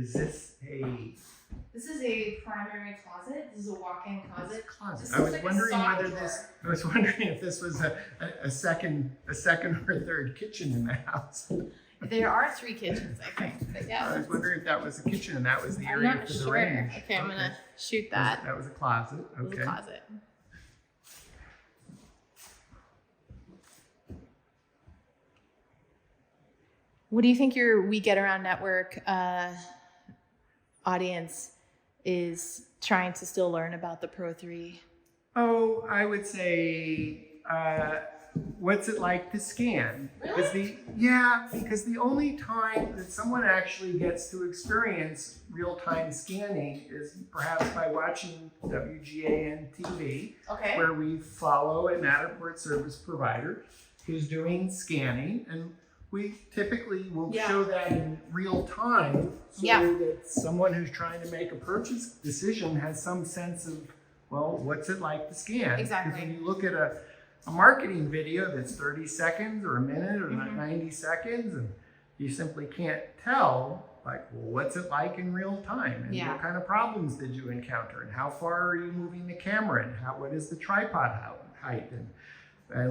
Is this a... This is a primary closet. This is a walk-in closet. I was wondering whether this. I was wondering if this was a second or third kitchen in the house. There are 3 kitchens, I think. But yeah. I was wondering if that was a kitchen and that was the area for the range. Okay, I'm gonna shoot that. That was a closet. Okay. It was a closet. What do you think your We Get Around Network audience is trying to still learn about the Pro 3? Oh, I would say, what's it like to scan? Really? Because the only time that someone actually gets to experience real-time scanning is perhaps by watching WGAN TV, Okay. where we follow a Matterport service provider who's doing scanning, and we typically will show that in real time so that someone who's trying to make a purchase decision has some sense of, well, what's it like to scan? Exactly. Because when you look at a marketing video that's 30 seconds or a minute or 90 seconds, and you simply can't tell, like, well, what's it like in real time? And what kind of problems did you encounter? And how far are you moving the camera? And what is the tripod height? And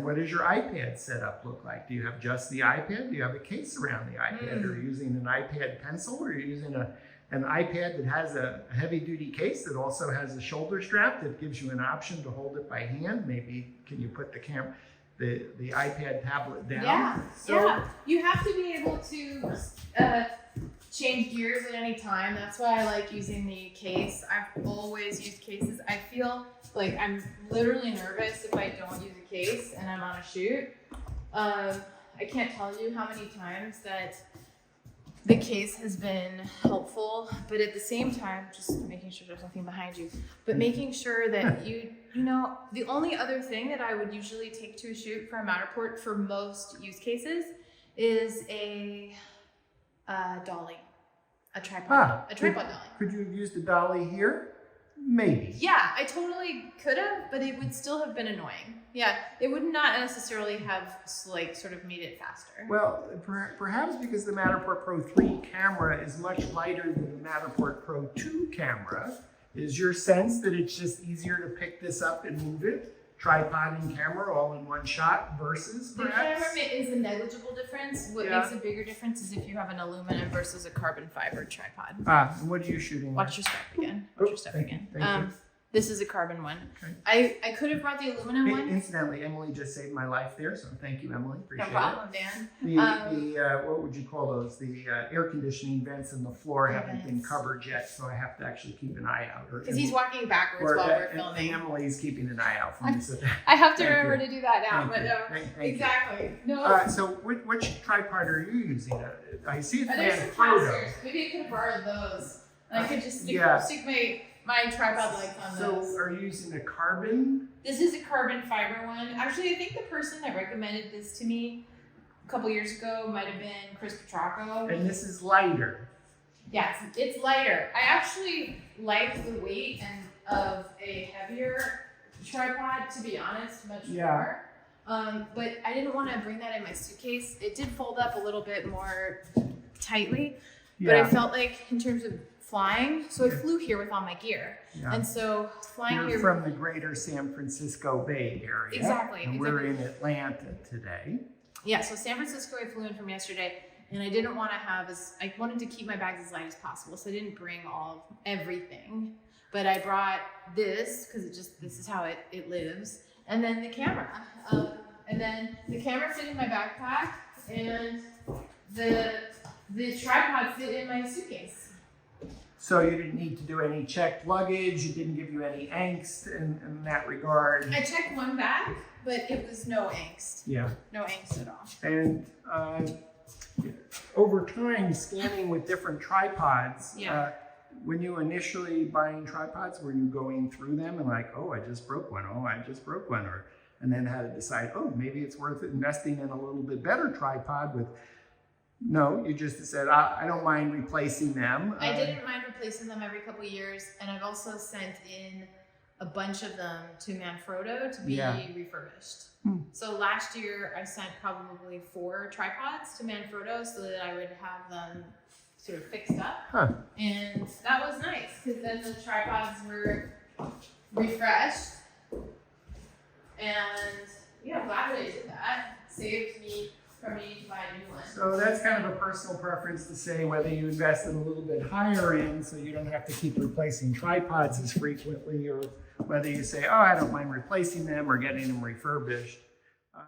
what does your iPad setup look like? Do you have just the iPad? Do you have a case around the iPad? Are you using an iPad pencil? Or are you using an iPad that has a heavy-duty case that also has a shoulder strap that gives you an option to hold it by hand? Maybe can you put the iPad tablet down? You have to be able to change gears at any time. That's why I like using the case. I've always used cases. I feel like I'm literally nervous if I don't use a case and I'm on a shoot. I can't tell you how many times that the case has been helpful, but at the same time, just making sure there's nothing behind you, but making sure that you know, the only other thing that I would usually take to a shoot for a Matterport for most use cases is a dolly, a tripod dolly. Could you have used a dolly here? Maybe. Yeah, I totally could have, but it would still have been annoying. Yeah, it would not necessarily have like sort of made it faster. Well, perhaps because the Matterport Pro 3 camera is much lighter than the Matterport Pro 2 camera, is your sense that it's just easier to pick this up and move it? Tripod and camera all in one shot versus perhaps? The camera is a negligible difference. What makes a bigger difference is if you have an aluminum versus a carbon fiber tripod. And what are you shooting? Watch your step again. Watch your step again. Thank you. This is a carbon one. Okay. I could have brought the aluminum one. Incidentally, Emily just saved my life there, so thank you, Emily. Appreciate it. No problem, Dan. What would you call those? The air conditioning vents in the floor haven't been covered yet, so I have to actually keep an eye out. Because he's walking backwards while we're filming. And Emily's keeping an eye out for me. So I have to remember to do that now. Thank you. Exactly. No. So which tripod are you using? I see it's There's some photo. Maybe I could have borrowed those. And I could just stick my tripod lights on those. So are you using a carbon? This is a carbon fiber one. Actually, I think the person that recommended this to me a couple years ago might have been Chris Petracco. And this is lighter. Yeah, it's lighter. I actually like the weight of a heavier tripod, to be honest, much more. But I didn't want to bring that in my suitcase. It did fold up a little bit more tightly, but I felt like in terms of flying, so I flew here with all my gear, and so flying You're from the greater San Francisco Bay Area. Exactly. And we're in Atlanta today. Yeah, so San Francisco I flew in from yesterday, and I didn't want to I wanted to keep my bags as light as possible, so I didn't bring everything, but I brought this because this is how it lives, and then the camera, fit in my backpack, and the tripod fit in my suitcase. So you didn't need to do any checked luggage. It didn't give you any angst in that regard. I checked one bag, but it was no angst. Yeah. No angst at all. And over time, scanning with different tripods, when you initially buying tripods, were you going through them and like, oh, I just broke one. Oh, I just broke one. And then had to decide, oh, maybe it's worth investing in a little bit better tripod with... No, you just said, I don't mind replacing them. I didn't mind replacing them every couple of years, and I've also sent in a bunch of them to Manfrotto to be refurbished. So last year, I sent probably 4 tripods to Manfrotto so that I would have them sort of fixed up. Huh. And that was nice because then the tripods were refreshed. And yeah, I'm glad that I did that. It saved me from needing to buy a new one. So that's kind of a personal preference to say whether you invest in a little bit higher end so you don't have to keep replacing tripods as frequently, or whether you say, oh, I don't mind replacing them or getting them refurbished.